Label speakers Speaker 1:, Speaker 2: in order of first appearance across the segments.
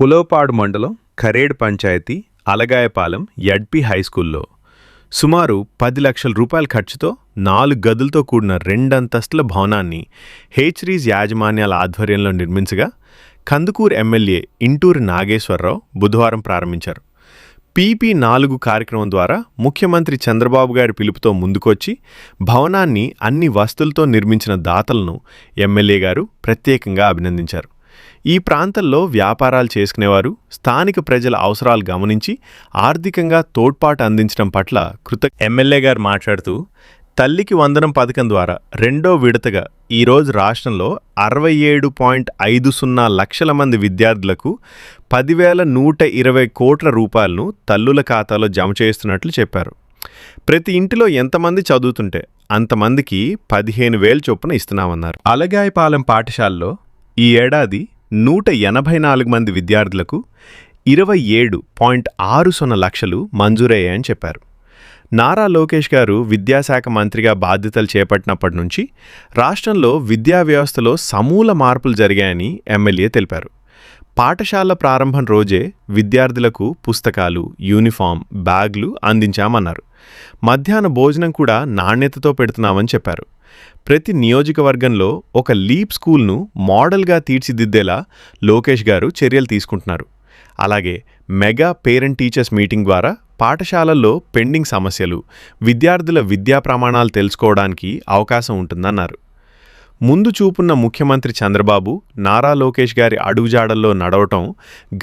Speaker 1: ఉలవపాడు మండలం ఖరేడ్ పంచాయతీ అలగాయపాలెం ఎడ్పీ హైస్కూల్లో సుమారు 10 లక్షల రూపాయల ఖర్చుతో 4 గదులతో కూడిన 2 అంతస్తుల భవనాన్ని హేచరీస్ యాజమాన్యాల ఆధ్వర్యంలో నిర్మించగా కందుకూరు ఎమ్మెల్యే ఇంటూరి నాగేశ్వరరావు బుధవారం ప్రారంభించారు. PP4 కార్యక్రమం ద్వారా ముఖ్యమంత్రి చంద్రబాబు గారి పిలుపుతో ముందుకొచ్చి భవనాన్ని అన్ని వస్తువులతో నిర్మించిన దాతలను ఎమ్మెల్యే గారు ప్రత్యేకంగా అభినందించారు. ఈ ప్రాంతంలో వ్యాపారాలు చేసుకునేవారు స్థానిక ప్రజల అవసరాలు గమనించి ఆర్థికంగా తోడ్పాటు అందించడం పట్ల ఎమ్మెల్యే గారు మాట్లాడుతూ, తల్లికి వందనం పథకం ద్వారా రెండో విడతగా ఈరోజు రాష్ట్రంలో 67.50 లక్షల మంది విద్యార్థులకు 10,120 కోట్ల రూపాయలను తల్లుల ఖాతాలో జమ చేస్తున్నట్లు చెప్పారు. ప్రతి ఇంటిలో ఎంతమంది చదువుతుంటే అంతమందికి 15,000 చొప్పున ఇస్తున్నామన్నారు. అలగాయపాలెం పాఠశాలలో ఈ ఏడాది 184 మంది విద్యార్థులకు 27.60 లక్షలు మంజూరయ్యాయని చెప్పారు. నారా లోకేష్ గారు విద్యాశాఖ మంత్రిగా బాధ్యతలు చేపట్టినప్పటి నుంచి రాష్ట్రంలో విద్యా వ్యవస్థలో సమూల మార్పులు జరిగాయని ఎమ్మెల్యే తెలిపారు. పాఠశాల ప్రారంభం రోజే విద్యార్థులకు పుస్తకాలు, యూనిఫామ్, బ్యాగ్లు అందించామన్నారు. మధ్యాహ్న భోజనం కూడా నాణ్యతతో పెడుతున్నామని చెప్పారు. ప్రతి నియోజకవర్గంలో ఒక లీప్ స్కూల్ను మోడల్గా తీర్చిదిద్దేలా లోకేష్ గారు చర్యలు తీసుకుంటున్నారు. అలాగే మెగా పేరెంట్ టీచర్స్ మీటింగ్ ద్వారా పాఠశాలల్లో పెండింగ్ సమస్యలు, విద్యార్థుల విద్యా ప్రమాణాలు తెలుసుకోవడానికి అవకాశం ఉంటుందన్నారు. ముందు చూపున్న ముఖ్యమంత్రి చంద్రబాబు నారా లోకేష్ గారి అడుగుజాడల్లో నడవటం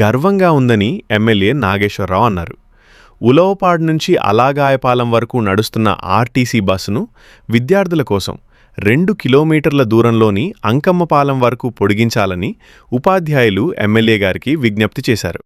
Speaker 1: గర్వంగా ఉందని ఎమ్మెల్యే నాగేశ్వరరావు అన్నారు. ఉలవపాడు నుంచి అలగాయపాలెం వరకు నడుస్తున్న ఆర్టీసీ బస్సును విద్యార్థుల కోసం 2 కిలోమీటర్ల దూరంలోని అంకమ్మపాలెం వరకు పొడిగించాలని ఉపాధ్యాయులు ఎమ్మెల్యే గారికి విజ్ఞప్తి చేశారు.